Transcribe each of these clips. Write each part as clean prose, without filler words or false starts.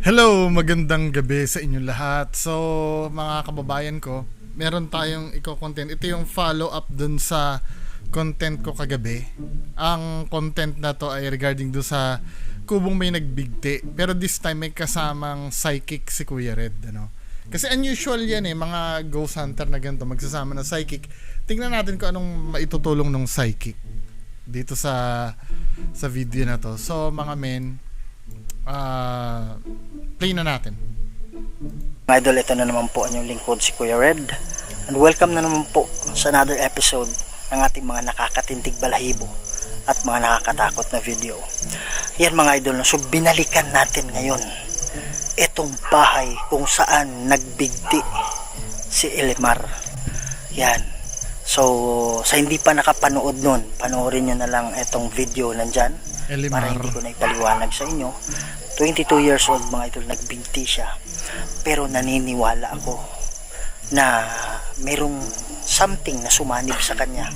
Hello, magandang gabi sa inyong lahat. So, mga kababayan ko, meron tayong i-content. Ito yung follow-up dun sa content ko kagabi. Ang content na to ay regarding dun sa kubong may nagbigti. Pero this time may kasamang psychic si Kuya Red. Ano? Kasi unusual yan mga ghost hunter na ganito magsasama ng psychic. Tingnan natin kung anong maitutulong ng psychic dito sa video na to. So, mga men, play na natin. Mga idol, ito na naman po ang inyong lingkod si Kuya Red, and welcome na naman po sa another episode ng ating mga nakakatindig balahibo at mga nakakatakot na video. Yan mga idol, so binalikan natin ngayon itong bahay kung saan nagbigti si Elimar. Yan, so sa hindi pa nakapanood nun, panoorin nyo na lang itong video nandyan Elimar. para hindi ko na ipaliwanag sa inyo. 22 years old mga idol, nagbigti siya, pero naniniwala ako na merong something na sumanib sa kanya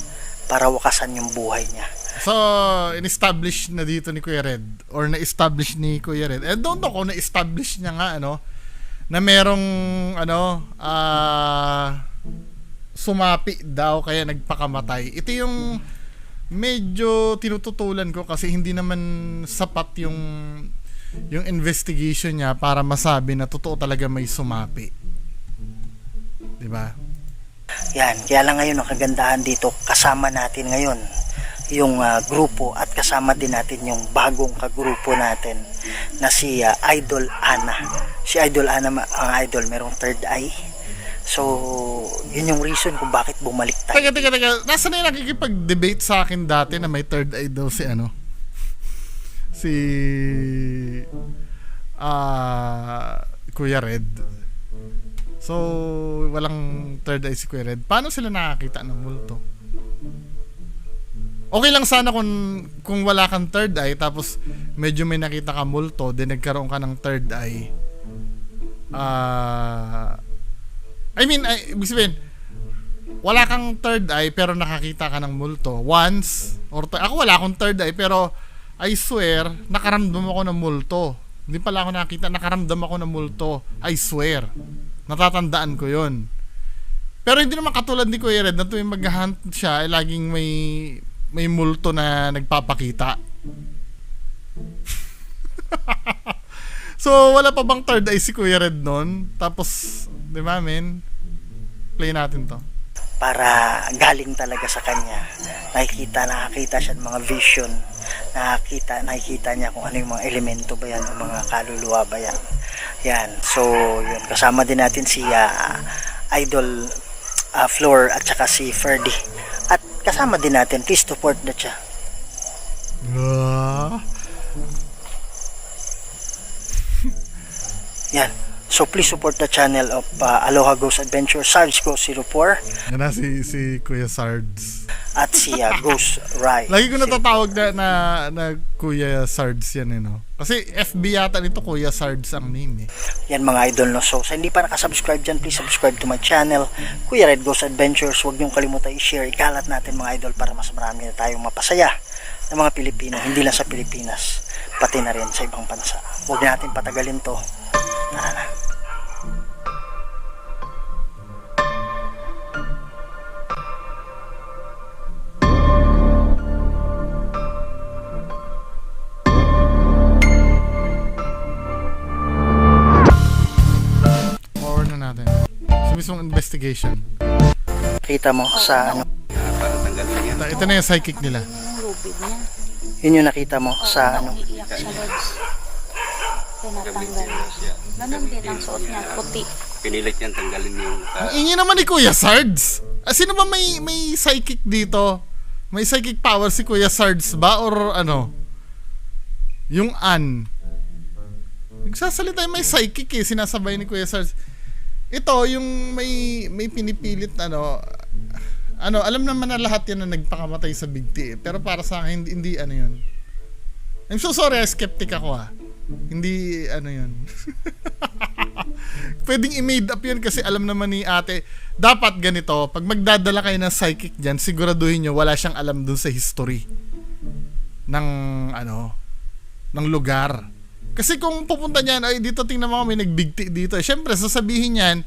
para wakasan yung buhay niya. So, in-establish na dito ni Kuya Red or na-establish ni Kuya Red. I don't know kung na-establish niya nga na merong sumapi daw kaya nagpakamatay. Ito yung medyo tinututulan ko kasi hindi naman sapat yung investigation niya para masabi na totoo talaga may sumapi. 'Di ba? Yan, kaya lang ngayon ang kagandahan dito, kasama natin ngayon yung grupo at kasama din natin yung bagong kagrupo natin na si Idol Ana. Si Idol Ana, ang idol, merong third eye. So, yun yung reason kung bakit bumalik tayo. Teka. Nasaan na yung nakikipag-debate sa akin dati na may third eye daw si Kuya Red. So, walang third eye si Kuya Red. Paano sila nakakita ng multo? Okay lang sana kung wala kang third eye tapos medyo may nakita ka multo then nagkaroon ka ng third eye. Ibig sabihin, wala kang third eye pero nakakita ka ng multo once or ako wala akong third eye pero I swear, nakaramdam ako ng multo. Hindi pala ako nakita, nakaramdam ako ng multo. I swear. Natatandaan ko yon. Pero hindi naman katulad ni Kuya Red na tuwing mag-hunt siya, laging may multo na nagpapakita. So, wala pa bang third eye si Kuya Red nun? Tapos, di ba, men? Play natin to. Para galing talaga sa kanya, nakakita siya ng mga vision, nakikita niya kung ano yung mga elemento ba yan o mga kaluluwa ba yan. Yan, so yun, kasama din natin si Idol Floor at saka si Ferdy, at kasama din natin, please support na siya. Yan, so please support the channel of Aloha Ghost Adventure, Sarge Ghost 04. Yan na si Kuya Sards. At si Ghost Rai. Lagi ko natatawag na Kuya Sards yan Kasi FB yata nito Kuya Sards ang name Yan mga idol So sa hindi pa nakasubscribe dyan, please subscribe to my channel, Kuya Red Ghost Adventures. Huwag niyong kalimutan i-share, ikalat natin mga idol para mas marami na tayong mapasaya ng mga Pilipino, hindi lang sa Pilipinas, pati na rin sa ibang bansa. Huwag natin patagalin to. Tara na. Mismong investigation. Kita mo sa Ito na yung psychic nila. Yun yung nakita mo sa Iiyak siya, Lods. Tinatanggal. Ganun din ang suot niya, puti. Pinilit niyang tanggalin yung Ang ingi naman ni Kuya Sards. Sino ba may psychic dito? May psychic power si Kuya Sards ba? Or yung nagsasalita yung may psychic sinasabay ni Kuya Sards. Ito yung may pinipilit alam naman na lahat yan na nagpakamatay sa bigti pero para sa akin hindi yun. I'm so sorry, skeptic ako hindi yun. Pwedeng i-made up yun kasi alam naman ni ate dapat ganito, pag magdadala kayo ng psychic dyan, siguraduhin nyo wala siyang alam dun sa history ng lugar. Kasi kung pupunta niyan, ay dito tingnan mo may nagbigti dito. Siyempre, sasabihin niyan,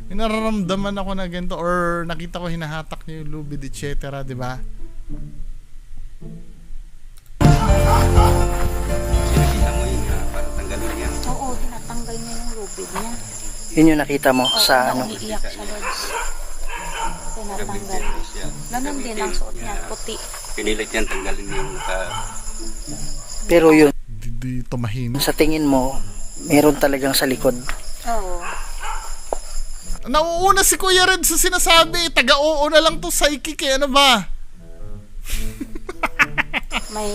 may nararamdaman ako na ganito or nakita ko hinahatak niya yung lubid, etc. Di ba? Sinakita mo yun para tanggalin yan. Oo, tinatanggal niya yung lubid niya. Yun yung nakita mo Oo, sa ano. umiiyak siya, Lods. Tinatanggal. Gamitin siya. Ganon din ang suot niya, puti. Pinilit yan tanggalin yung Pero yun, Di tumahimik. sa tingin mo, meron talagang sa likod. Oo. Nauuna si Kuya Red sa sinasabi, taga-oo na lang to psychic eh, ano ba? May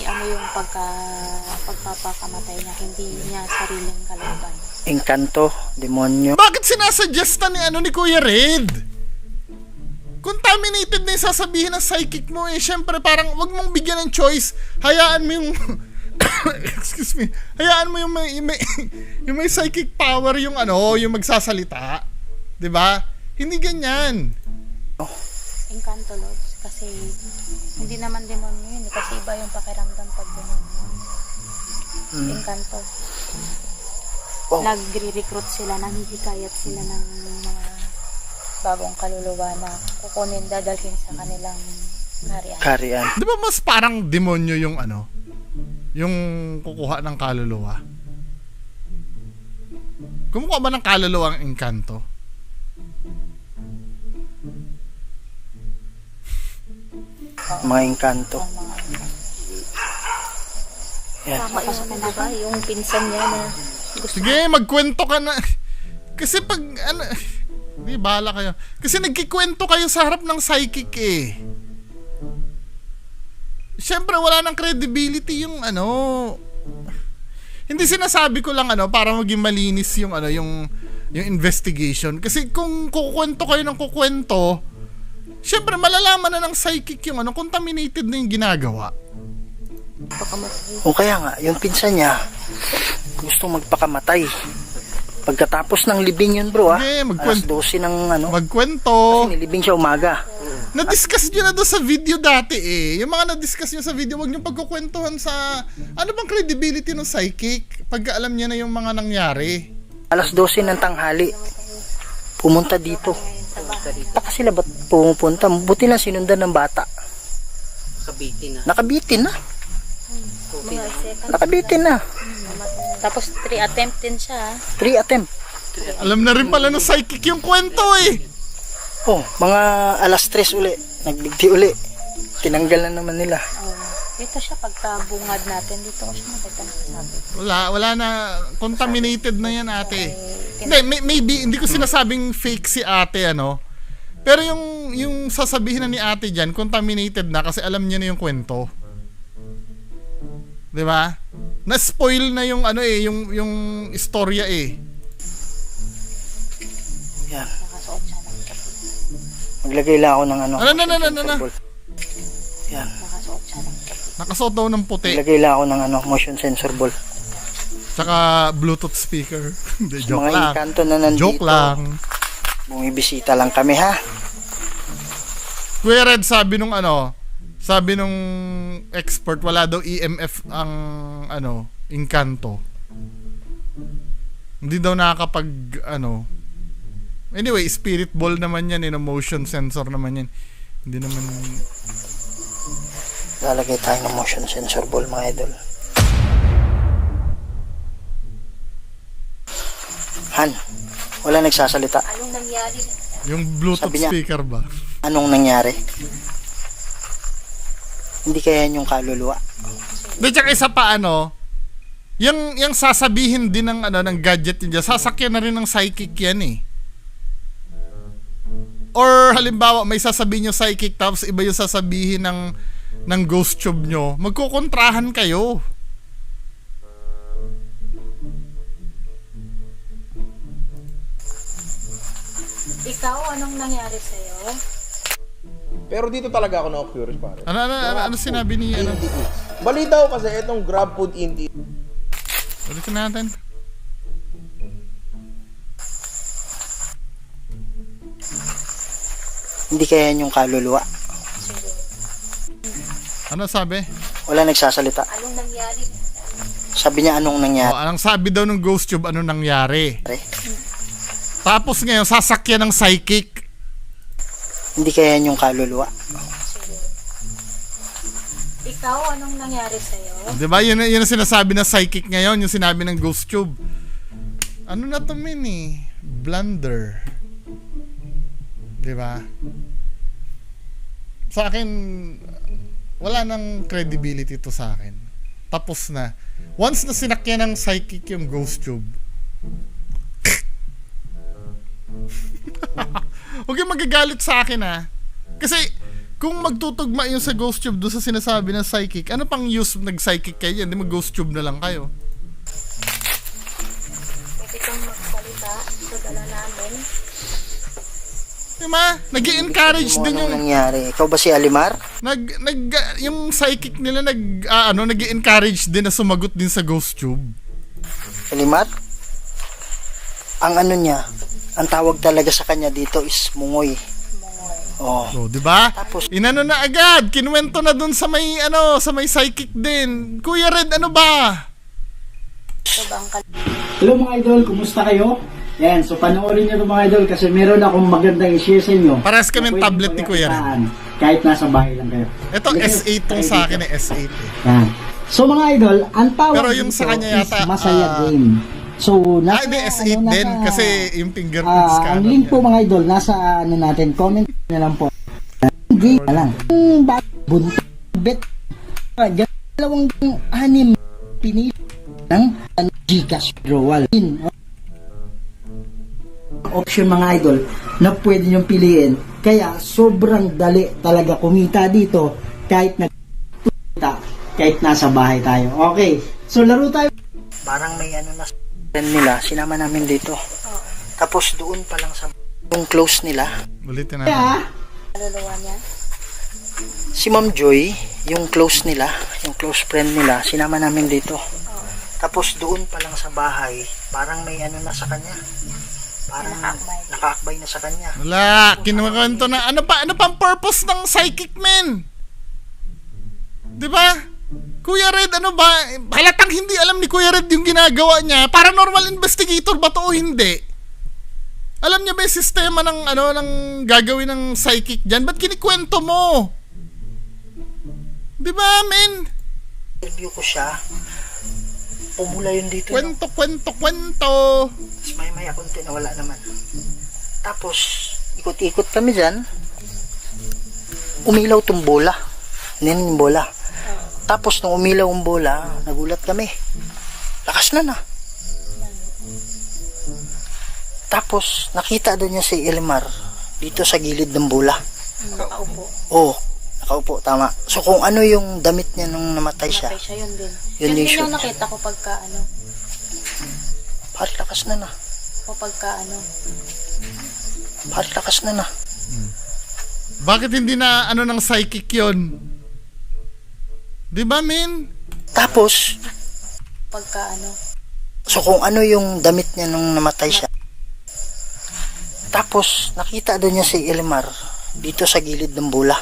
ano yung pagpapakamatay niya, hindi niya sariling kalaban. Engkanto, demonyo. Bakit sinasuggesta ni Kuya Red? Contaminated na yung sasabihin ng psychic mo eh. Siyempre parang wag mong bigyan ng choice. Hayaan mo yung excuse me. Hayaan mo yung yung may psychic power yung yung magsasalita. 'Di ba? Hindi ganyan. Engkanto, Lods. Kasi hindi naman demonyo yun. Kasi iba yung pakiramdam pag demonyo. Engkanto. Wow. Nagre-recruit sila, nanghihikayat sila ng mga bagong kaluluwa na kukunin, dadalhin sa kanilang harian. Karian. 'Di ba mas parang demonyo yung yung kukuha ng kaluluwa? Kumukuha ba ng kaluluwa ang engkanto? Mga engkanto. Ang mga Yan. tama yung diba, yung pinsan niya na gusto Sige, magkwento ka na. Kasi pag di bahala kayo. Kasi nagkikwento kayo sa harap ng psychic eh. Siyempre wala nang credibility yung Hindi sinasabi ko lang para maging malinis yung yung investigation. Kasi kung kukwento kayo ng kukwento, siyempre malalaman na ng psychic yung contaminated na yung ginagawa. pagkamatay. O kaya nga, yung pinsan niya, gustong magpakamatay. Pagkatapos ng libing yun bro Sige, alas 12 ng Magkwento. nilibing siya umaga. Na-discuss nyo na doon sa video dati eh. Yung mga na-discuss nyo sa video, wag nyo pagkukwentuhan sa ano bang credibility ng psychic pag alam niya na yung mga nangyari. Alas 12 ng tanghali, pumunta dito. Taka sila ba't pumupunta? Buti lang sinundan ng bata. Nakabitin na. Mga second. Nakabitin na. Tapos 3 attempt din siya. 3 attempt. Alam na rin pala ng psychic yung kwento eh. Oh, mga alas 3 uli. Nagbigti uli. Tinanggal na naman nila. Dito siya pagkabungad natin. Dito ko siya nakita nakasabi. Wala na. Contaminated na yan ate. Hindi, maybe, hindi ko sinasabing fake si ate Pero yung sasabihin na ni ate dyan, contaminated na kasi alam niya na yung kwento. 'Di ba? Na-spoil na yung yung istorya eh. Yan. Nakasuot siya ng puti. Maglagay lang ako ng Ano. Yan. Nakasuot siya ng puti. Nakasuot daw ng puti. Maglagay lang ako ng motion sensor ball. Tsaka Bluetooth speaker. Hindi, joke Mga lang. engkanto na nandito. Joke lang. Bumibisita lang kami ha. Kuya Red, sabi nung expert, wala daw EMF ang engkanto. Hindi daw nakakapag Anyway, spirit ball naman yan, motion sensor naman yan. Hindi naman Lalagay tayo ng motion sensor ball mga idol. Han, wala nagsasalita. Anong nangyari? yung Bluetooth Sabi niya. speaker ba? Anong nangyari? Hindi kaya yung kaluluwa. Di, tsaka isa pa yung sasabihin din ng ng gadget niya, sasakyan na rin ng psychic yan eh. Or halimbawa may sasabihin yung psychic tapos iba yung sasabihin ng ghost tube nyo, magkukontrahan kayo. Ikaw, anong nangyari sa'yo? Pero dito talaga ako na-curious pare. Ano sinabi ni Balita ko kasi itong Grab Food Indie. Ulitin natin. Hindi kaya yung kaluluwa. Ano sabi? Wala nagsasalita. Anong nangyari? Sabi niya anong O, nangyari. anong sabi daw ng ghost tube, ano nangyari? Tapos ngayon, sasakyan ng psychic. Hindi kaya yung kaluluwa. Ikaw, anong nangyari sa'yo? Di ba? Yun ang sinasabi ng psychic ngayon, yung sinabi ng ghost tube. Ano na to, min eh? Blunder. Di ba? Sa akin, wala nang credibility to sa akin. Tapos na. Once na sinakyan ng psychic yung ghost tube, huwag kang magagalit sa akin ha. Kasi, kung magtutugma yung sa ghost tube doon sa sinasabi ng psychic, ano pang use nag-psychic kayo yan? Di mag-ghost tube na lang kayo. Pwede kang magsalita sa dala namin. Diba? Nag-i-encourage din Anong yung nangyari? Ikaw ba si Alimar? yung psychic nila nag-i-encourage din na sumagot din sa ghost tube. Alimar? Ang ano niya, ang tawag talaga sa kanya dito is mungoy. Oh. So, 'di ba? Tapos- Inano na agad, kinuwento na dun sa may sa may psychic din. Kuya Red, ano ba? Ito ba ang Hello mga idol, kumusta kayo? Yan, so panoorin nyo mga idol kasi meron akong magandang i-share sa inyo. Parehas kami Pwede tablet ni Kuya Red. pagkakitaan Kahit nasa bahay lang kayo. Ito S8 tong sa akin eh, S8 eh. Yan. So mga idol, ang tawag Pero yung sa dito kanya is yata, Masaya Game. So, nasa, Hindi, S8 din kasi yung fingerprints ka. ang link po mga idol, nasa ano natin, comment na lang po. Game na lang. Buntot, bet, dalawang anim, pinili ng Gcash withdrawal. Option mga idol na pwede niyong piliin. Kaya sobrang dali talaga kumita dito kahit kahit nasa bahay tayo. Okay, so laro tayo. Parang may ano na friend nila, sinama namin dito. Tapos doon pa lang sa yung close nila, Ulitin natin. kaluluwa niya? si Ma'am Joy, yung close nila, yung close friend nila, sinama namin dito. Tapos doon pa lang sa bahay, parang may ano na sa kanya. Parang nakaakbay na sa kanya. Wala, kinukwento na. Ano pang purpose ng psychic men? 'Di ba? Kuya Red, ano ba? Halatang hindi alam ni Kuya Red yung ginagawa niya. Paranormal investigator ba to o hindi? Alam niya ba yung sistema ng ng gagawin ng psychic diyan? Ba't kinikwento mo? 'Di ba, men? Interview ko siya. Pumula yun dito. No? Kwento. Tapos maya konti na wala naman. Tapos, ikot-ikot kami dyan. Umilaw tong bola. Yung bola. Tapos, nung umilaw ang bola, nagulat kami. Lakas na. Tapos, nakita doon niya si Elimar dito sa gilid ng bola. Nakaupo. Oo, nakaupo, tama. So, kung ano yung damit niya nung namatay siya, Napay siya, yun din. Yun Yun din din siya. yung nakita ko pagka parang lakas na. Parang lakas na. Bakit hindi na ng psychic 'yon? 'Di ba, men? Tapos, pagka so kung ano yung damit niya nung namatay siya. Tapos nakita doon niya si Elimar dito sa gilid ng bola.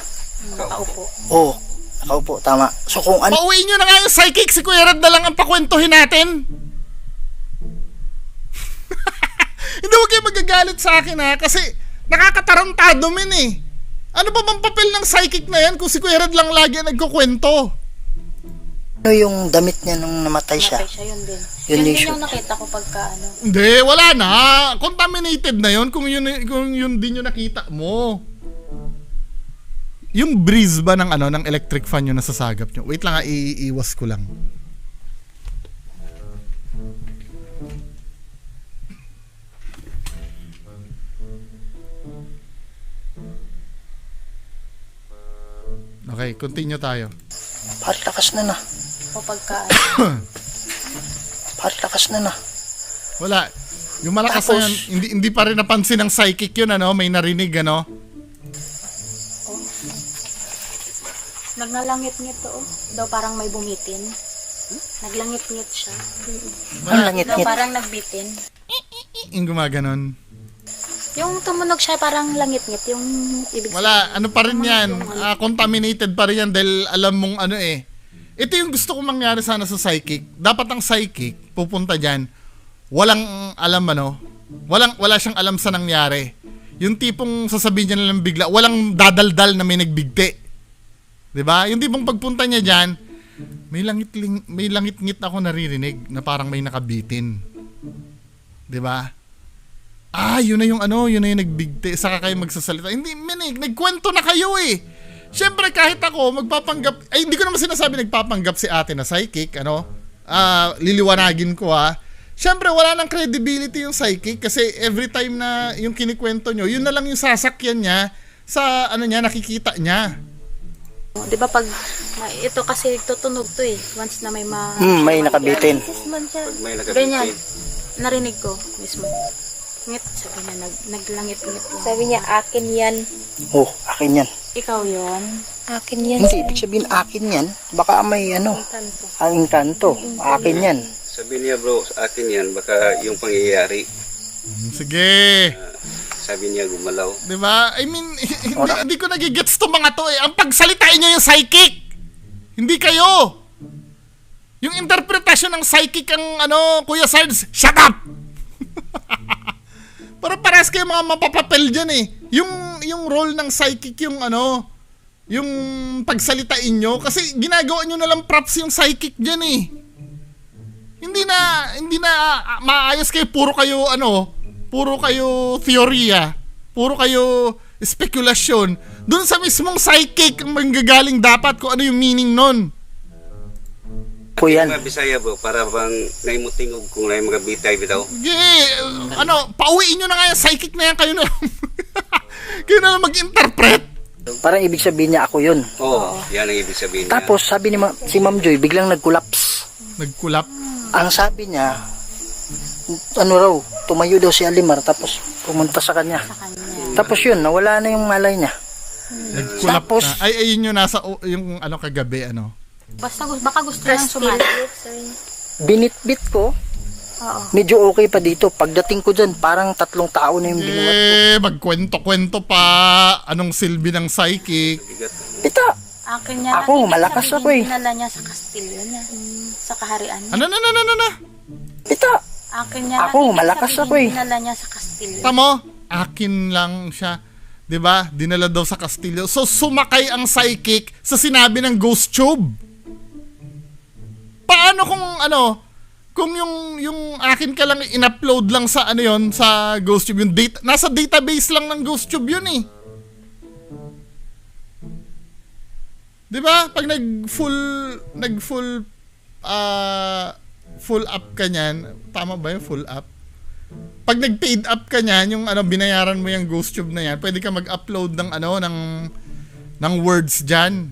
nakaupo. Oo, nakaupo, tama. So kung ano Pauwiin nyo na nga yung psychic, si Kuya Red na lang ang pakwentuhin natin. Hindi, huwag kayo magagalit sa akin ha, kasi nakakatarantado men eh. Ano ba bang papel ng psychic na yan kung si Kuya Red lang lagi ang nagkukwento? yung damit niya nung namatay siya. Napay siya, yun din. Yun Yun din din siya. yung nakita ko pagka Hindi, wala na. Contaminated na yun kung yun din yung nakita mo. Yung breeze ba ng ng electric fan yung nasasagap nyo? Wait lang iiwas ko lang. Okay, continue tayo. Parang lakas na. o pagka Parang lakas na. Wala. Yung malakas Tapos- na yun, hindi pa rin napansin ng psychic yun, may narinig, nagnalangit-ngit to, daw parang may bumitin. Naglangit-ngit siya. Ang langit-ngit. Daw parang nagbitin. Yung gumaganon. Yung tumunog siya parang langit-ngit, yung ibig Wala, ano pa rin yan, contaminated pa rin yan dahil alam mong ito yung gusto kong mangyari sana sa psychic. Dapat ang psychic, pupunta dyan, walang alam wala siyang alam sa nangyari. Yung tipong sasabihin niya na lang bigla, walang dadaldal na may nagbigti. 'Di ba? Yung tipong pagpunta niya diyan, may langit-ngit ako naririnig na parang may nakabitin. 'Di ba? Yun na yung yun na yung nagbigti, saka kayo magsasalita. Hindi, nagkwento na kayo eh. Siyempre kahit ako magpapanggap, hindi ko naman sinasabi nagpapanggap si ate na psychic, liliwanagin ko Siyempre, wala nang credibility yung psychic kasi every time na yung kinikwento nyo, yun na lang yung sasakyan niya sa nakikita niya. Di ba pag ito kasi tutunog to eh. Once na may may nakabitin. Pag may Ganyan. nagabiti. Narinig ko mismo. Ngit, sabi niya, naglangit-ngit lang. Sabi niya, akin yan. Oh, akin yan. Ikaw yon. Akin yan. Hindi, ibig sabihin akin yan. Baka may ang kanto. Akin yan. Sabi niya bro, sa akin yan, baka yung pangyayari. Sige. Sabi niya gumalaw. 'Di ba? I mean, hindi ko nagigets to mga to eh. Ang pagsalitain niyo yung psychic. Hindi kayo. Yung interpretasyon ng psychic ang Kuya Sards, shut up. Para pares kayo mga mapapapel diyan eh. Yung role ng psychic yung yung pagsalitain niyo kasi ginagawa niyo na lang props yung psychic diyan eh. Hindi na maayos kayo, puro kayo teorya, puro kayo spekulasyon. Doon sa mismong psychic ang manggagaling dapat kung ano yung meaning nun. Kuyan. Mga Bisaya bro, para bang naimutingog kung na magabitay bitaw. Pauwiin nyo na nga yung psychic na yan, kayo na kayo na lang mag-interpret. Parang ibig sabihin niya ako yun. Oo, yan ang ibig sabihin niya. Tapos sabi ni si Ma'am Joy, biglang nag-collapse. Nagkulap. Ang sabi niya, tumayo daw si Alimar tapos pumunta sa kanya. Tapos yun, nawala na yung malay niya. Nagkulap Tapos, na. Ay, yun yung nasa, yung kagabi, Basta baka gusto lang sumali. Binitbit ko, Oo. medyo okay pa dito. Pagdating ko dyan, parang 3 tao na yung binuhat ko. Magkwento-kwento pa. Anong silbi ng psychic? Pita, Akin niya. Ako, malakas ako eh. Dinala niya sa kastilyo niya. Sa kaharian niya. Ano? pita. Akin niya. Ako, malakas ako eh. Dinala niya sa kastilyo. Tamo, akin lang siya. 'Di ba? Dinala daw sa Kastilyo. So sumakay ang psychic sa sinabi ng ghost tube. Paano kung yung akin ka lang in-upload lang sa sa ghost tube, yung data, nasa database lang ng ghost tube yun eh. 'Di ba? Pag full up ka niyan, tama ba yung full up? Pag nag-paid up ka niyan, yung binayaran mo yung ghost tube na yan, pwede ka mag-upload ng ng words diyan.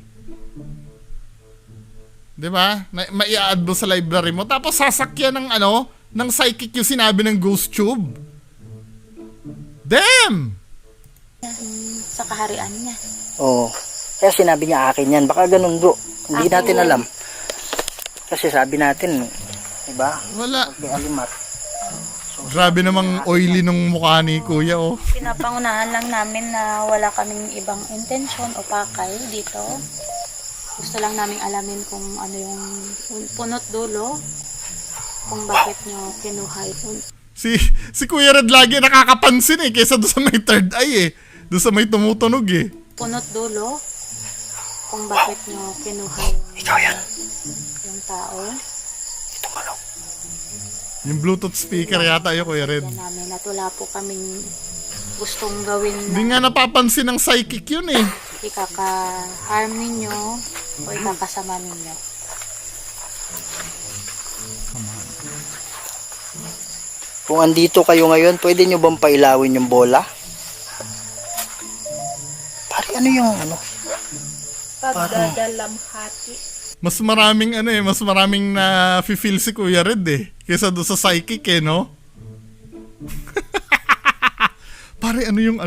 'Di ba? Mai-add mo sa library mo tapos sasakyan ng psychic yung sinabi ng ghost tube. Damn. Sa kaharian niya. Oo. Kaya sinabi niya akin yan. Baka ganun bro. Hindi natin alam. Kasi sabi natin, diba? Wala. May Alimar. Grabe namang oily nung mukha ni Kuya Pinapangunahan lang namin na wala kaming ibang intensyon o pakay dito. Gusto lang namin alamin kung ano yung punot dulo, kung bakit nyo kinuha yun. Si Kuya Red lagi nakakapansin kaysa doon sa may third eye doon sa may tumutunog Punot dulo, kung bakit nyo kinuha yung tao. Yung Bluetooth speaker yata yun, Kuya Red. Yan namin at wala po kaming gustong gawin Hindi nga napapansin ng psychic yun ikaka-harm ninyo o ikakasama ninyo. Kung andito kayo ngayon, pwede nyo bang pailawin yung bola? Pare, ano yung Pagdadalamhati. Mas maraming na feel si Kuya Red kaysa doon sa psychic no? Pare, ano yung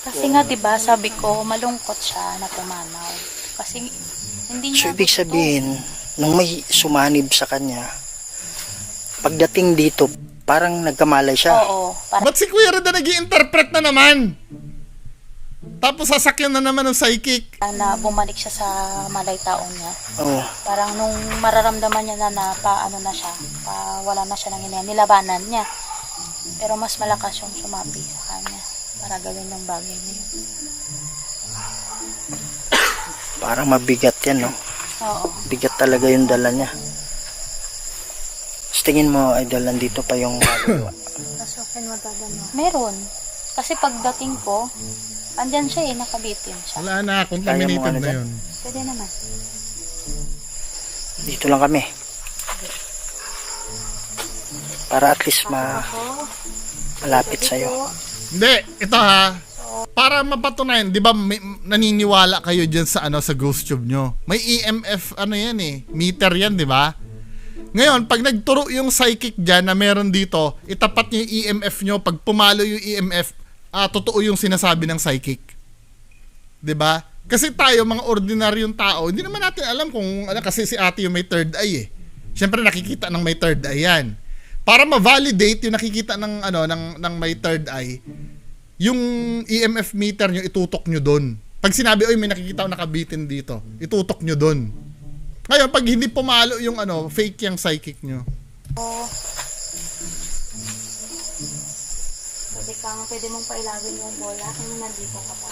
Kasi nga 'di ba, sabi ko malungkot siya na pumanaw. Kasi hindi So, niya ibig gusto. sabihin, nung may sumanib sa kanya, pagdating dito, parang nagkamalay siya. Oo, para Ba't si Kuya Red na nag-i-interpret na naman? Tapos sasakyan na naman ng psychic. Na bumalik siya sa malay taon niya. Oo. Parang nung mararamdaman niya na paano na siya, wala na siya nang nilabanan niya. Pero mas malakas yung sumapi sa kanya para gawin ng bagay na yun. Parang mabigat yan, no? Oo. Bigat talaga yung dala niya. Tingin mo, idol, nandito pa yung kaluluwa. Meron. Kasi pagdating ko, andyan siya nakabitin siya. Wala na, contaminated Kaya mo ano na dyan? yun. Pwede naman. Dito lang kami. Para at least malapit sa'yo. Hindi, ito ha. Para mapatunayan, 'di ba naniniwala kayo diyan sa sa ghost tube nyo. May EMF yan meter yan, 'di ba? Ngayon, pag nagturo yung psychic diyan na meron dito, itapat niyo yung EMF nyo. Pag pumalo yung EMF, totoo yung sinasabi ng psychic. 'Di ba? Kasi tayo mga ordinaryong tao, hindi naman natin alam kung kasi si ate yung may third eye eh. Siyempre nakikita ng may third eye yan. Para ma-validate yung nakikita ng ng may third eye, yung EMF meter nyo, itutok nyo doon. Pag sinabi, oy, may nakikita ako nakabitin dito, itutok nyo doon. Ngayon, pag hindi pumalo yung fake yung psychic nyo. Pwede mong pailagin yung bola kung nandito ka pa.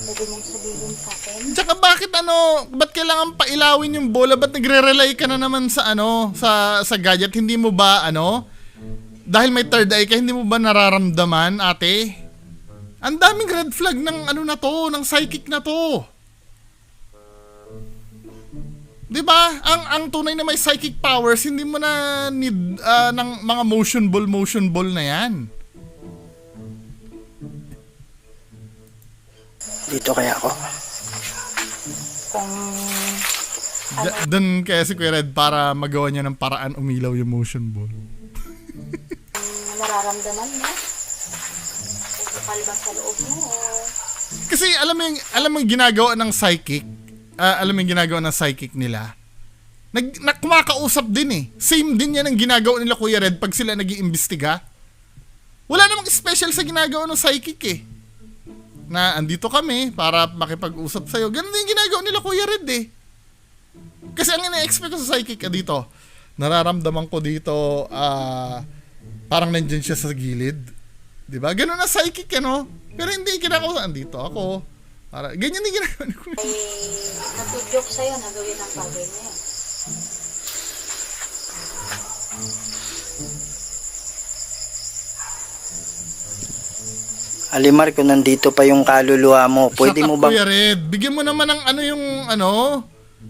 Pwede mong sabihin sa akin. Tsaka bakit ba't kailangan pailawin yung bola? Ba't nagre-rely ka na naman sa sa gadget? Hindi mo ba dahil may third eye ka, hindi mo ba nararamdaman, ate? Ang daming red flag ng na to, ng psychic na to. 'Di ba? Ang tunay na may psychic powers, hindi mo na need ng mga motion ball na 'yan. Dito kaya ako. Kung Doon kaya si Kuya Red para magawa niya ng paraan umilaw yung motion ball. nararamdaman mo, kung ba sa loob mo, Kasi alam mo yung ginagawa ng psychic, nila. Kumakausap din eh. Same din yan ang ginagawa nila Kuya Red pag sila nag-iimbestiga. Wala namang special sa ginagawa ng psychic eh. Na andito kami para makipag-usap sa'yo. Ganun din yung ginagawa nila Kuya Red eh. Kasi ang ina-expect ko sa psychic dito, nararamdaman ko dito, parang nandyan siya sa gilid. Diba? Ganun na psychic Pero hindi ginagawa, andito ako. Para, ganyan yung ginagawa ni Kuya. natudyok sa'yo na gawin ang bagay na yun. Alimar, kung nandito pa yung kaluluwa mo, pwede mo bang... Kuya Red, bigyan mo naman ng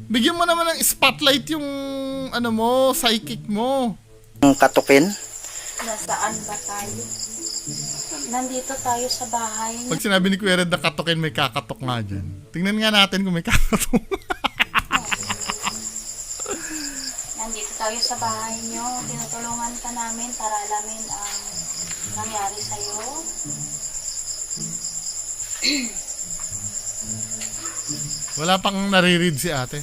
bigyan mo naman ng spotlight yung psychic mo. katukin? Nasaan ba tayo? Nandito tayo sa bahay. Pag sinabi ni Kuya Red na katukin, may kakatok nga dyan. Tingnan nga natin kung may kakatok. Nandito tayo sa bahay nyo. Tinutulungan ka namin para alamin ang nangyari sa'yo. Wala pang nare-read si ate.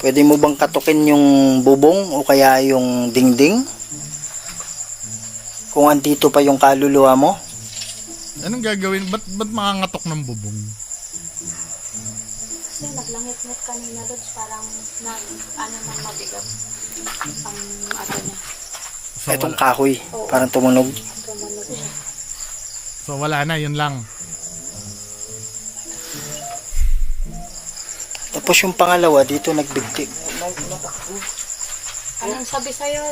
Pwede mo bang katukin yung bubong o kaya yung dingding? Kung andito pa yung kaluluwa mo? Anong gagawin? Ba't makangatok ng bubong? Kasi naglangit-ngit kanina doon parang nang mabigat ang niya. So, Etong kahoy, parang tumunog. Tumunog siya. So wala na, yun lang. Tapos yung pangalawa, dito nagbigti. Anong sabi sa'yo,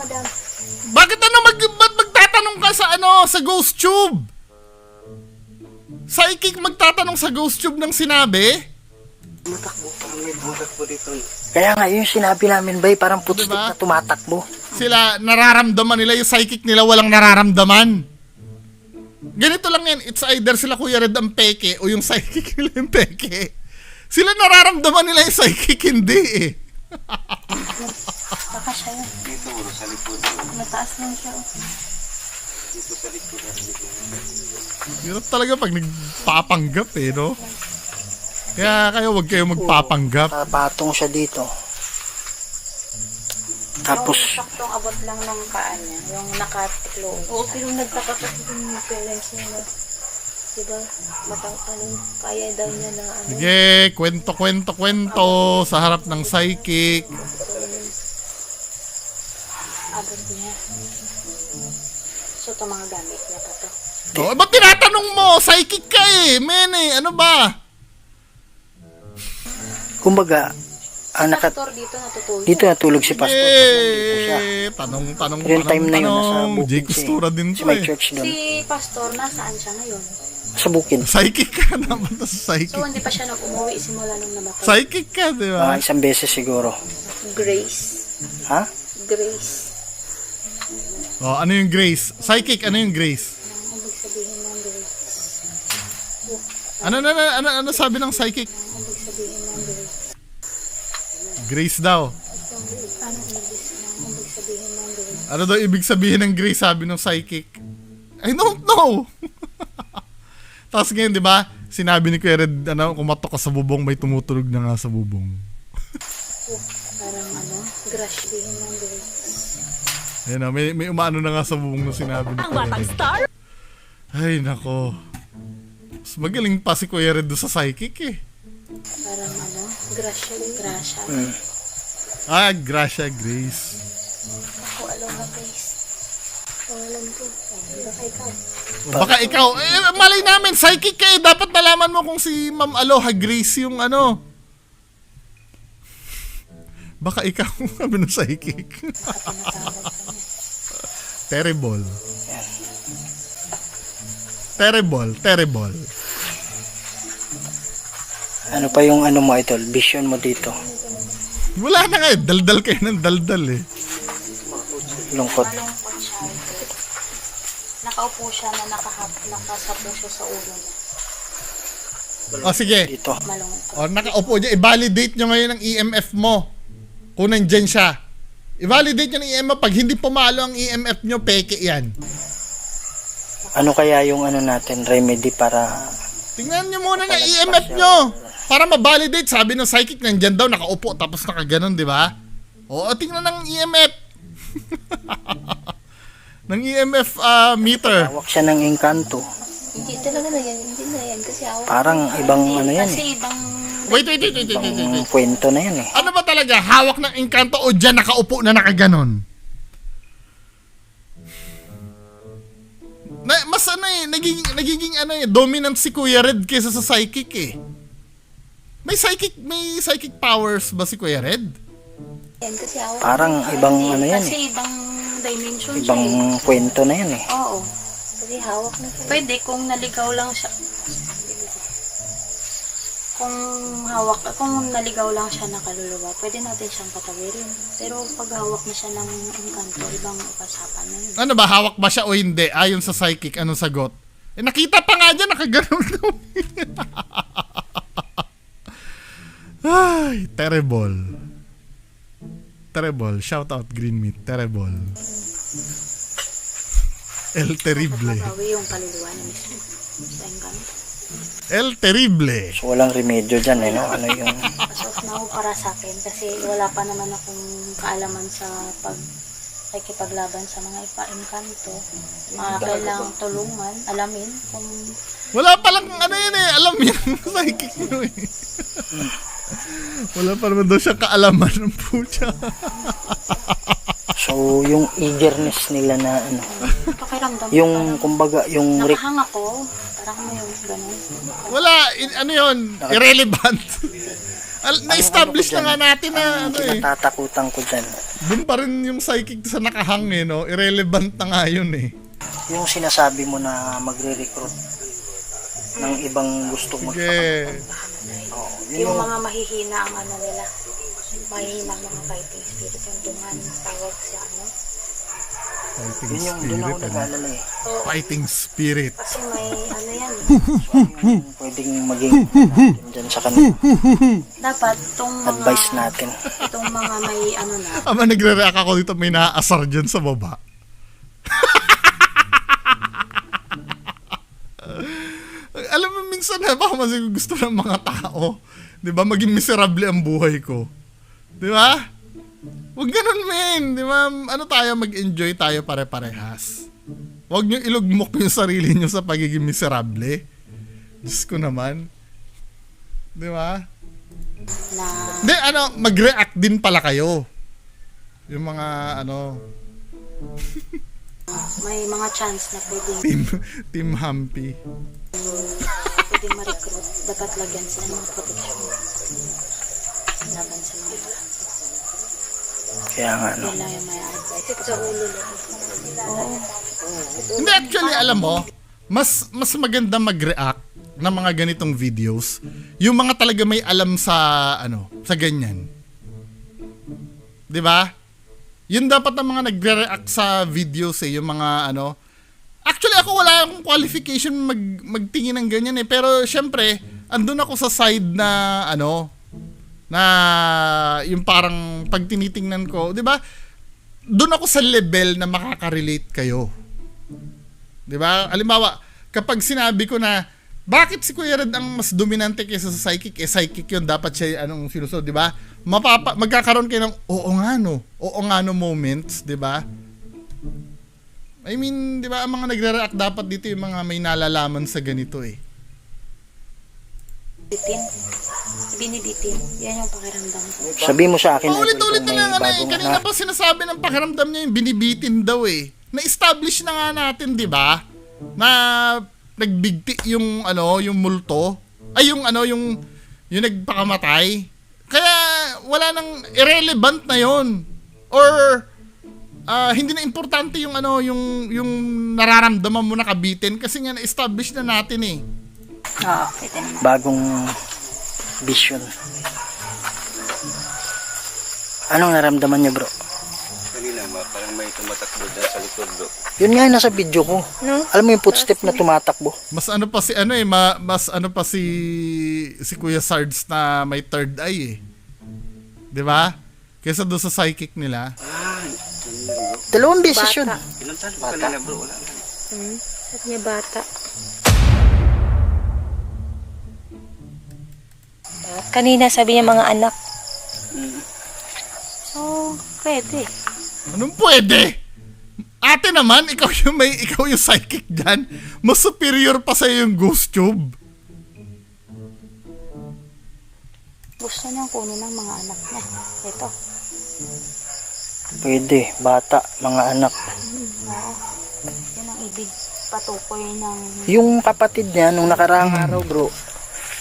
madam? Bakit ba't magtatanong ka sa ghost tube? Psychic magtatanong sa ghost tube ng sinabi? Kaya nga, yung sinabi namin, bay, parang putik Diba? na tumatakbo. Sila, nararamdaman nila, yung psychic nila walang nararamdaman. Ganito lang yan, it's either sila Kuya Red ang peke o yung psychic nila yung peke. Sila nararamdaman nila yung psychic, hindi eh. Baka siya yun. Dito, sa likod. Mataas lang siya. Dito sa likod. Hirap talaga pag nagpapanggap eh, no? Kaya kayo, wag kayo magpapanggap. Patong siya dito. Tapos, Yung saktong abot lang ng paa niya, yung nakatiklo. Oo, pero nagtaka kasi yung parents niya na, diba, kaya daw niya na ano. Sige, kwento sa harap ng psychic. Abot niya. So, ito mga gamit niya pa to. Oh, ba't tinatanong mo? Psychic ka eh, men eh. Ano ba? kumbaga, Pastor dito natutulog. dito natulog si Pastor. Nandito siya. Tanong. Pero yung time na yun, nasa bukid Jay siya. Costura din Si to may eh. church doon. Si Pastor, nasaan siya ngayon? Sa bukid. Psychic ka naman to sa psychic. So, hindi pa siya nag-umuwi simula nung namatay. Psychic ka, di ba? Mga isang beses siguro. Grace. Ha? Grace. Oh, ano yung grace? Psychic, ano yung grace? Ang ibig sabihin ng grace. Ano sabi ng psychic? Ang ibig sabihin ng grace. Grace daw. Anong ibig sabihin ng grace? Ano daw ibig sabihin ng grace, sabi ng psychic? I don't know. Tapos ngayon, di ba, sinabi ni Kuya Red, kumatok ka sa bubong, may tumutulog na nga sa bubong. Parang grace sabihin ng grace. Ayun na, may umaano na nga sa bubong na sinabi ni Kuya Red. Ay, nako. Mas magaling pa si Kuya Red doon sa psychic eh. Parang grace. Grace. Gracia Grace. Ako, alam na grace. Alam ko. Baka ikaw. Baka ikaw, malay namin, psychic ka eh. Dapat malaman mo kung si Ma'am Aloha Grace yung Baka ikaw, sabi ng psychic. Terrible. Terrible. Ano pa yung mo idol? Vision mo dito. Wala na nga eh. Daldal kayo ng daldal eh. Lungkot. Malungkot siya. Nakaupo siya na nakasapo siya sa ulo niya. O sige. Dito. Malungkot. O nakaupo dyan. I-validate nyo ngayon ang EMF mo. Kung nandyan siya. I-validate nyo ng EMF. Pag hindi pumalo ang EMF nyo, peke yan. Ano kaya yung natin, remedy para Tingnan nyo muna ng EMF nyo. Para ma-validate. Sabi ng psychic, nandyan daw, nakaupo, tapos nakaganon, di ba? Oo, tingnan ng EMF. ng EMF meter. hawak siya ng engkanto? Hindi talaga na yan. Hindi na yan. Kasi ako. Parang ibang yan Kasi eh. ibang Wait. Ibang kwento na yan eh. Ano ba talaga? Hawak ng engkanto o dyan nakaupo na nakaganon? Mas nagiging dominant si Kuya Red kaysa sa psychic eh. May psychic powers ba si Kuya Red? Yan kasi ako. Parang ibang yan kasi eh. ibang dimension Ibang siya. kwento na yan eh. Oo. Kasi hawak na siya. Pwede kung naligaw lang siya. Kung naligaw lang siya na kaluluwa, pwede natin siyang patawirin. Pero pag hawak na siya ng engkanto, ibang usapan na yun. Ano ba, hawak ba siya o hindi? Ayon sa psychic, anong sagot? Nakita pa nga dyan, nakaganon daw. Ay, terrible. Shout out Green Meat, terrible. El terrible. Patawi yung kaluluwa niya mismo sa engkanto. El terrible. So walang remedyo dyan eh, no? Ano yung As of now, para sa akin, kasi wala pa naman akong kaalaman sa pakikipaglaban sa mga ipa-engkanto. Kailangang tulungan, alamin kung Wala palang yan eh, alam yan. Psychic nyo eh. Wala pa naman daw siya kaalaman ng pucha. so yung eagerness nila na pakiramdam. yung kumbaga yung Nakahang ako, parang may ganun. Wala, yun, irrelevant. Na-establish na nga natin na kinatatakutan ko dyan. Doon pa rin yung psychic sa nakahang eh, no? Irrelevant na nga yun eh. Yung sinasabi mo na magre-recruit ng ibang gustong Sige. Yung mga mahihina ang nila. Mahihina ang mga fighting spirit. Yung dungan, tawag siya Fighting yun yung doon ako spirit. nag-aalala eh. Fighting spirit. Kasi may yan. Yung pwedeng maging natin dyan sa kanila. Dapat itong mga Advice natin. itong mga may na. Ama, nagre-react ako dito, may naaasar dyan sa baba. Alam mo, minsan baka mas gusto ng mga tao. Di ba? Maging miserable ang buhay ko. Di ba? Huwag ganun, men. Di ba? Ano tayo, mag-enjoy tayo pare-parehas. Huwag nyo ilugmok yung sarili nyo sa pagiging miserable. Diyos ko naman. Di ba? Na Hindi, mag-react din pala kayo. Yung mga, may mga chance na pwedeng Team Humpy. ma-recruit. Dapat lagyan sila ng protection. Laban sa mga iba. Kaya nga, no. Yun lang yung may advice. Sa ulo lang. Oo. Hindi, actually, alam mo, mas maganda mag-react ng mga ganitong videos yung mga talaga may alam sa sa ganyan. 'Di ba? Yun dapat ang mga nagre-react sa videos yung mga Actually ako wala akong qualification magtingin ng ganyan pero syempre andun ako sa side na na yung parang pag tinitingnan ko, 'di ba? Doon ako sa level na makaka-relate kayo. 'Di ba? Halimbawa, kapag sinabi ko na bakit si Kuya Red ang mas dominante kaysa sa psychic? Psychic yun, dapat siya sinusunod, di ba? Magkakaroon kayo ng oo nga no moments, di ba? I mean, di ba, ang mga nagre-react dapat dito yung mga may nalalaman sa ganito eh. Bitin. Binibitin. Yan yung pakiramdam ko. Sabi mo sa akin, Paulit-ulit Idol, na kung may lang bagong kanina pa sinasabi ng pakiramdam niya yung binibitin daw eh. Na-establish na nga natin, di ba? Na nagbigti yung yung multo. Ay yung yung nagpakamatay. Kaya wala nang irrelevant na yon. Or hindi na importante yung yung nararamdaman mo na kabitin kasi nga na-establish na natin eh. Oo, bitin na. bagong vision. Anong naramdaman niyo, bro? Kanina parang may tumatakbo dyan sa likod, bro. Yun nga yung nasa video ko. No? Alam mo yung footstep na tumatakbo? Mas pa si mas pa si Kuya Sards na may third eye eh. 'Di ba? Kaysa doon sa psychic nila. Dalawang beses yun. Bata. Pinuntahan ko kanina, bro. Wala na. At niya bata. Kanina sabi niya mga anak. So, pwede. Anong pwede? Ate naman, ikaw yung psychic dyan. Mas superior pa sa'yo yung ghost tube. Gusto niyang kunin ng mga anak niya. Ito. Pwede, bata, mga anak. Oo. Yun ang ibig patukoy ng Yung kapatid niya, nung nakaraang araw, bro,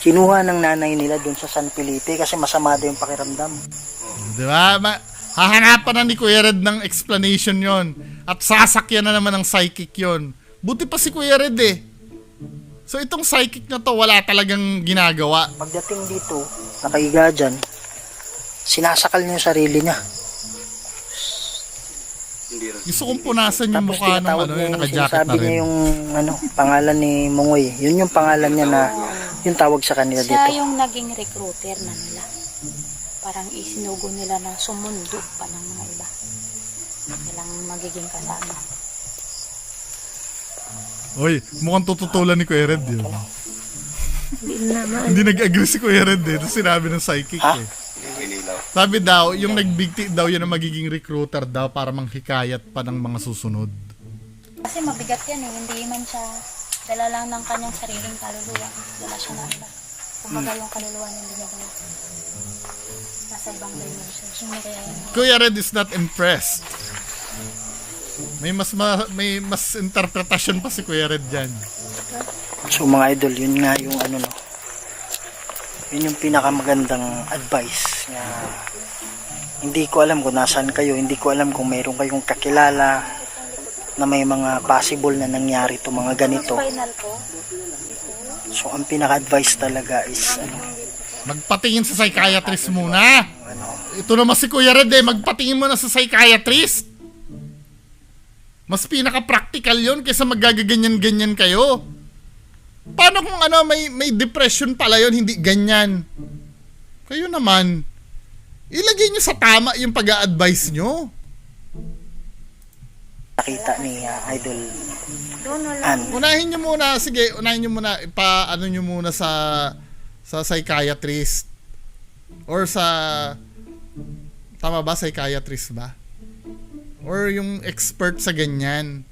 kinuha ng nanay nila dun sa San Felipe kasi masama daw yung pakiramdam. Di ba? Hahanapan na ni Kuya Red ng explanation yon at sasakyan na naman ng psychic yon. Buti pa si Kuya Red eh. So itong psychic na to wala talagang ginagawa. Pagdating dito, nakahiga dyan, sinasakal niya yung sarili niya. Hindi rin. Gusto kong punasan yung Tapos mukha ng tinatawag yung niya yung naka-jacket sinasabi na niya rin. yung pangalan ni Mongoy. Yun yung pangalan niya na yung tawag sa kanila siya dito. yung naging recruiter na nila. Parang isinugo nila na sumundo pa ng mga iba. Nilang magiging kasama. Oy, mukhang tututulan ni Kuya Red yun. Hindi naman. Hindi nag-agree si Kuya Red eh. Ito sinabi ng psychic Ha? eh. May nilaw. Sabi daw, yung nagbigti daw yun ang magiging recruiter daw para manghikayat pa ng mga susunod. Kasi mabigat yan eh. Hindi man siya dala lang ng kanyang sariling kaluluwa. Dala siya na iba. Kumbaga yung kaluluwa niya hindi niya dala. Nasa ibang dimension. Hindi kaya yun. Kuya Red is not impressed. May mas interpretasyon pa si Kuya Red dyan. So mga idol, yun nga yung yun yung pinakamagandang advice na hindi ko alam kung nasaan kayo, hindi ko alam kung mayroon kayong kakilala na may mga possible na nangyari to mga ganito. Final ko. So ang pinaka-advice talaga is Magpatingin sa psychiatrist muna. Ito naman si Kuya Red eh, magpatingin muna sa psychiatrist. Mas pinaka-practical yon kaysa magaganyan-ganyan kayo. Paano kung may depression pala yon, hindi ganyan? Kayo naman, ilagay nyo sa tama yung pag-a-advise nyo. nakita ni Idol Ann. Unahin nyo muna, sige, ipaano nyo muna sa psychiatrist or sa Tama ba? Psychiatrist ba? Or yung expert sa ganyan?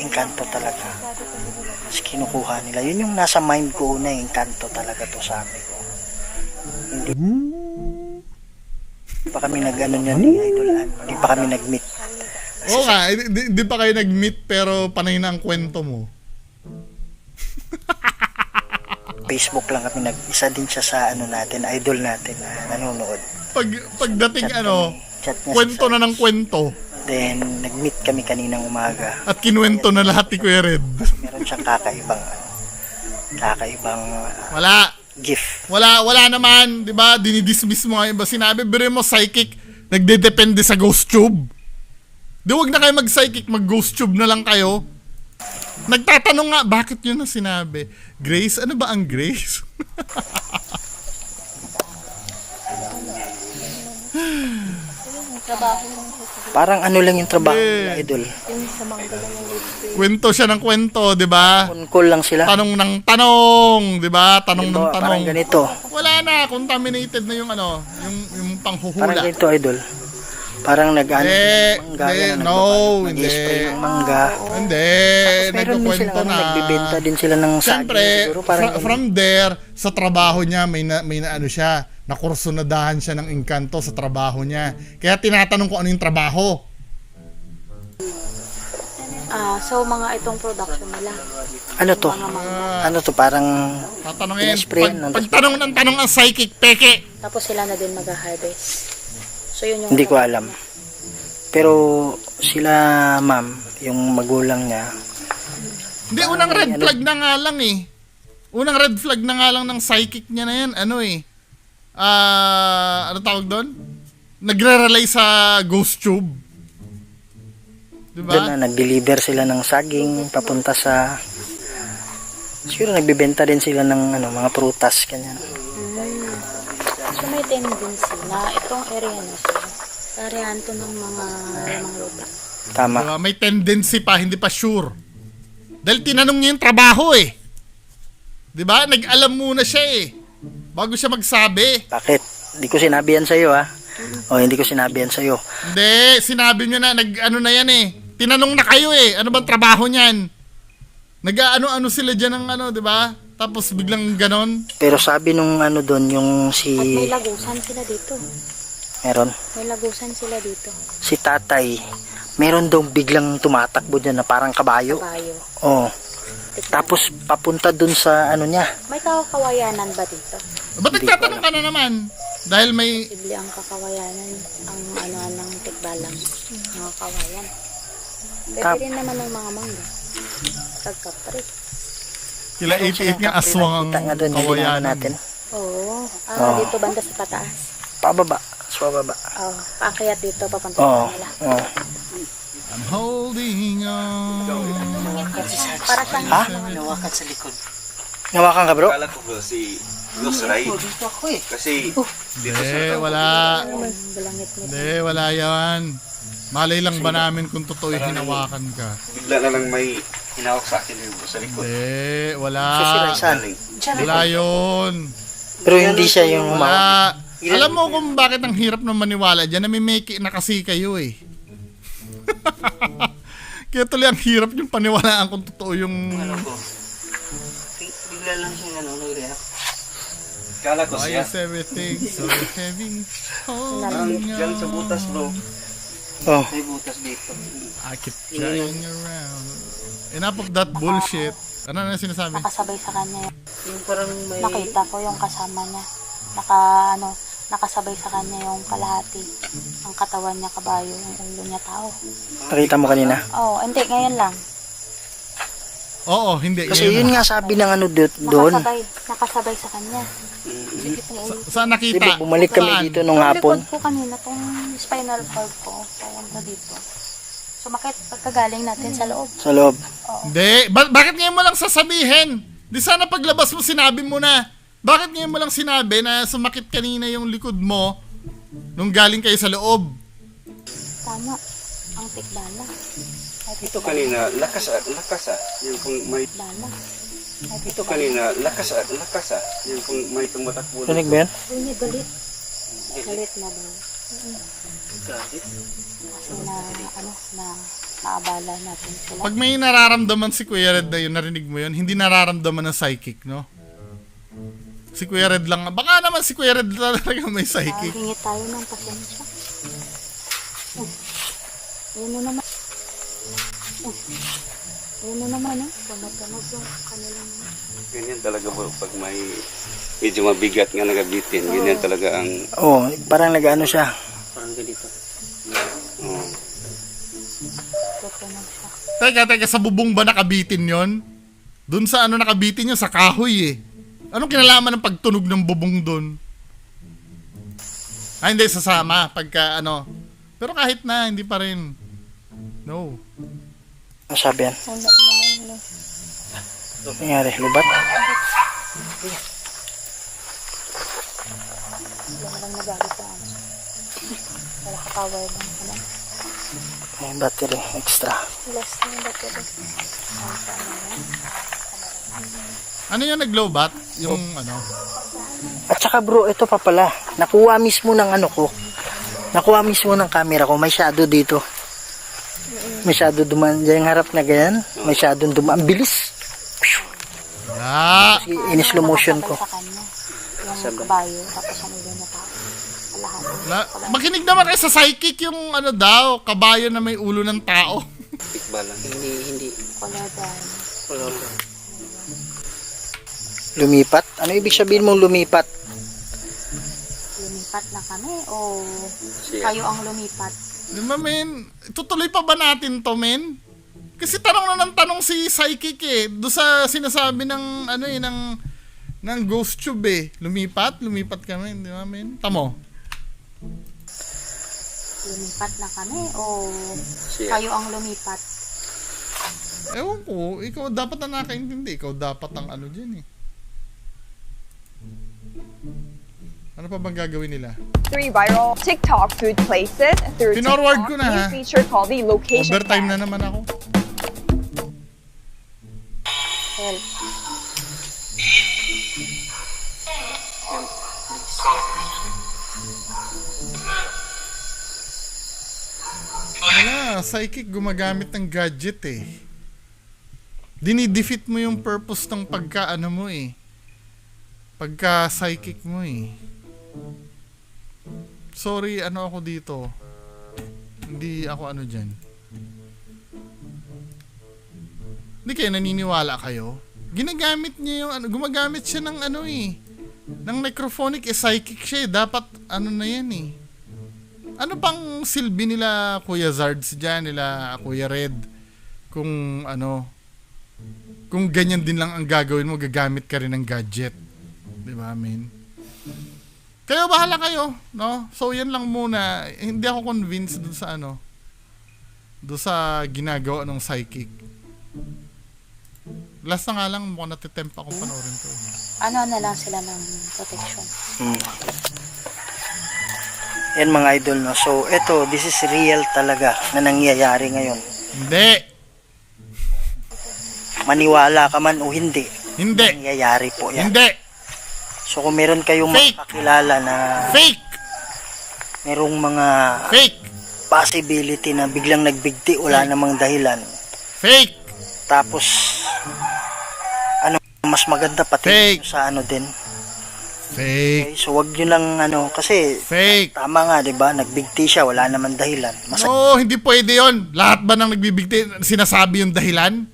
Engkanto talaga. Mas kinukuha nila. Yun yung nasa mind ko una, engkanto talaga to, sabi ko. Hindi pa kami nag-ano niya ni Idol Ann. Hindi pa kami nag-meet. Oo nga, di pa kayo nag-meet pero panay na ang kwento mo. Facebook lang kami isa din siya sa ano natin, idol natin na nanonood. Pagdating Chat niya kwento na ng kwento. Then nag-meet kami kaninang umaga. At kinuwento na lahat ni Kuya Red. Meron siyang kakaibang Wala. gift. Wala naman, 'di ba? Dinidismiss mo ngayon ba sinabi, biro mo psychic, nagdedepende sa ghost tube. Di wag na kayo mag-psychic, mag-ghost tube na lang kayo. Nagtatanong nga, bakit yun na sinabi? Grace? Ano ba ang grace? Trabaho. Parang ano lang yung trabaho nila, idol. Yung sa mga ganyan. Kwento siya ng kwento, di ba? On call lang sila. Tanong ng tanong, di ba? Tanong ng Parang tanong. ganito. Wala na, contaminated na yung yung panghuhula. Parang ganito, idol. Parang nag-ano mangga. Hindi. Nag-spray ng mangga. Hindi, Tapos meron din nagkukwento sila, na. nagbibenta din sila ng saging. Siyempre, Siguro parang from there, sa trabaho niya, may na ano siya, nakursunadahan siya ng engkanto sa trabaho niya. Kaya tinatanong ko ano yung trabaho. So mga itong production nila. ano to? Ano to? Parang Tatanungin, Pinaspray yan, pagtanong ng tanong ang psychic, peke. Tapos sila na din mag-harvest. So yun yung hindi ko alam. Pero sila, ma'am, yung magulang niya, Hindi, unang red flag na nga lang eh. Unang red flag na nga lang ng psychic niya na yan, ano eh. Ano tawag doon? Nagre-relay sa ghost tube. doon Diba? na nag-deliver sila ng saging papunta sa siguro nagbibenta din sila ng mga prutas kanyan. So may tendency na itong area na siya. Karihan to ng mga lamang lupa. Tama. Diba? May tendency pa, hindi pa sure. Dahil tinanong niya yung trabaho eh. Diba? Nag-alam muna siya eh. Bago siya magsabi. Bakit? Hindi ko sinabi yan sa'yo, ha? O, hindi ko sinabi yan sa'yo. Hindi, sinabi niyo na, nag-ano na yan eh. Tinanong na kayo eh. Ano bang trabaho niyan? Nag-ano-ano sila dyan ng ano, diba? Tapos biglang ganon. Pero sabi nung doon, yung At may lagusan sila dito. meron, May lagusan sila dito. si tatay, meron daw biglang tumatakbo dyan na parang kabayo. Bayo. Oh. Tapos papunta dun sa niya. May kakawayanan ba dito? Ba't nagtatanong ka na naman? Dahil may... Bibli ang kakawayanan. Ang ng tikbalang. Mga kawayan. Pwede rin naman ng mga mangga. Pagkapre. Kila 88 nga aswang ang Kita nga doon, yung ginawa kawayanan. natin. Oo. Dito banda sa pataas. Pababa. Sa pababa. Paakyat dito, papunta Oo. sa kanila. Oh. I'm holding on. Para siyang Ha? Nawakan ka, bro? Akala ko bro si Ghost Ray. Kasi Hindi, wala. balangit nito. Hindi, wala yan. Malay lang ba namin kung totoo yung hinawakan ka? bigla na lang may hinawak sa akin yung sa likod. Hindi, wala. Sisirasan. Galing. Wala yun. Pero hindi siya yung Wala. Alam mo kung bakit ang hirap na maniwala dyan? Namimake na kasi kayo eh. Kaya tuloy ang hirap yung paniwalaan kung totoo yung... Bigla lang siya nag-react. Akala ko Why siya. is everything so heavy? Holding Diyan sa on. butas bro. Oh. May butas dito. I keep trying around. Enough of that bullshit. Ano na sinasabi? Nakasabay sa kanya. Yung parang may... Nakita ko yung kasama niya. Nakasabay sa kanya yung kalahati. Ang katawan niya kabayo, yung ulo niya tao. Nakita mo kanina? Hindi, ngayon lang. Oo, hindi. Kasi ngayon. yun nga sabi ng doon. Nakasabay sa kanya. Saan nakita? Diba, bumalik kami Saan? dito nung Ang hapon. likod ko kanina, tong spinal cord ko, papunta dito. Sumakit pagkagaling natin sa loob. Sa loob. Hindi. Bakit ngayon mo lang sasabihin? Di sana paglabas mo sinabi mo na. Bakit ngayon mo lang sinabi na sumakit kanina yung likod mo nung galing kayo sa loob? Tama. Ang tikbala. Ito kanina, lakas ah. Yung kung may... Tikbala. Ito kanina, lakas ah. Yung kung may tumatakbo. Rinig ba yan? Uy, galit. Galit na ba? Galit. Kasi naabala natin sila. Pag may nararamdaman si Kuya Red na yun, narinig mo yun, hindi nararamdaman ng psychic, no? Si Kuya Red lang. Baka naman si Kuya Red talaga may psychic. Hingi tayo ng pasensya. Ayun na naman. Ayun na naman, Tumatawag yung kanilang... Ganyan talaga po pag may medyo mabigat nga nagabitin. Ganyan talaga ang... Oh, parang nag-ano siya. Parang ganito. Tutunog Teka, siya. sa bubong ba nakabitin yon? Doon sa ano nakabitin yun? Sa kahoy eh. Anong kinalaman ng pagtunog ng bubong doon? Hindi, sasama. Pagka ano. Pero kahit na, hindi pa rin. No. Ano sabi yan? Wala. Nangyari, lubat? Wala lang nagalit sa ano. Wala ka power lang. May battery, extra. Last na yung battery. Ano yung nag-lowbat? Yung ano? At saka bro, ito pa pala. Nakuha mismo ng ano ko. Nakuha mismo ng camera ko. May shadow dito. May shadow dumaan. Diyan yung harap na ganyan. May shadow dumaan. Ang bilis. Wala. In-slow motion ko. Sa kanya. Yung kabayo. Tapos ang ulo na tao. Lahat. Wala. Makinig naman kayo sa psychic yung ano daw. Kabayo na may ulo ng tao. Tikbalan. Hindi. Koladan. Lumipat? Ano ibig sabihin mong lumipat? Lumipat na kami o Siya. kayo ang lumipat? Di ba, men? Tutuloy pa ba natin to, men? Kasi tanong na ng tanong si psychic eh. Doon sa sinasabi ng ano eh, ng ghost tube eh. Lumipat kami, di ba, men? Tamo. Lumipat na kami o Siya. kayo ang lumipat? Ewan ko, ikaw dapat na nakaintindi. Ikaw dapat ang ano dyan eh. Ano pa bang gagawin nila? 3 viral TikTok food places through Pinorward TikTok ko na, ha? new feature called the location Overtime tag. na naman ako. Help. Wala, psychic gumagamit ng gadget eh. Dinidefeat mo yung purpose ng pagka ano mo eh. Pagka psychic mo eh. Sorry, ano ako dito. Hindi ako ano dyan. Hindi kayo naniniwala kayo? Ginagamit niya yung ano, gumagamit siya ng ano eh. Ng necrophonic eh, psychic siya eh. Dapat ano na yan eh. Ano pang silbi nila Kuya Zards dyan, nila Kuya Red? Kung ano, kung ganyan din lang ang gagawin mo, gagamit ka rin ng gadget. Di ba, men? Kayo, bahala kayo, no? So, yan lang muna. Hindi ako convinced dun sa ano, dun sa ginagawa ng psychic. Last na nga lang, mukhang natitempt akong panoorin to. Ano na lang sila ng protection? Yan mga idol, no? So, eto, this is real talaga na nangyayari ngayon. Hindi! Maniwala ka man o hindi, Hindi! nangyayari po yan. Hindi! So, kung meron kayong Fake! makakilala na Fake! merong mga Fake! possibility na biglang nagbigti, wala namang dahilan. Fake! Tapos, ano, mas maganda pati Fake! sa ano din. Fake! Okay, so, wag nyo lang, ano, kasi, Fake! tama nga, di ba? Nagbigti siya, wala namang dahilan. No, hindi pwede yon. Lahat ba nang nagbibigti, sinasabi yung dahilan?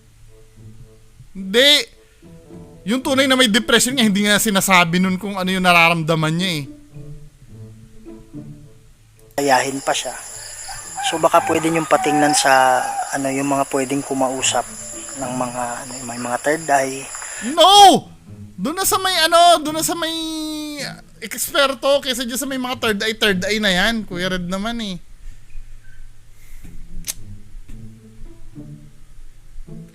Hindi. Yung tunay na may depression niya, hindi nga sinasabi nun kung ano yung nararamdaman niya eh. Ayahin pa siya. So, baka pwede nyo patingnan sa, ano, yung mga pwedeng kumausap ng mga, ano, may mga third eye. No! Doon na sa may ano, doon na sa may eksperto kaysa dyan sa may mga third eye na yan. Kuya Red naman eh.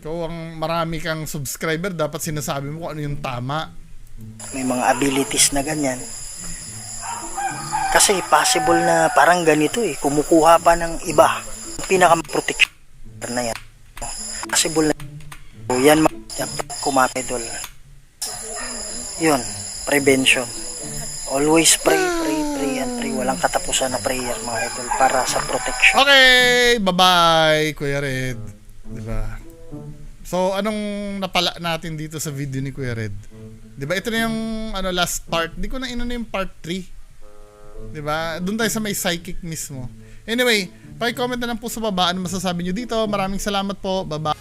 Ikaw ang marami kang subscriber, dapat sinasabi mo kung ano yung tama. May mga abilities na ganyan. Kasi possible na parang ganito eh, kumukuha pa ng iba. Pinaka-protection na yan. Possible na so, yan kumapidol. Yun, prevention. Always pray, and pray walang katapusan na prayer mga idol para sa protection. Okay, bye-bye, Kuya Red. Diba? So, anong napala natin dito sa video ni Kuya Red? Diba? Ito na yung last part. Di ko na inano yung part 3. Diba? Doon tayo sa may psychic mismo. Anyway, paki-comment na lang po sa baba ano masasabi nyo dito. Maraming salamat po. Bye-bye.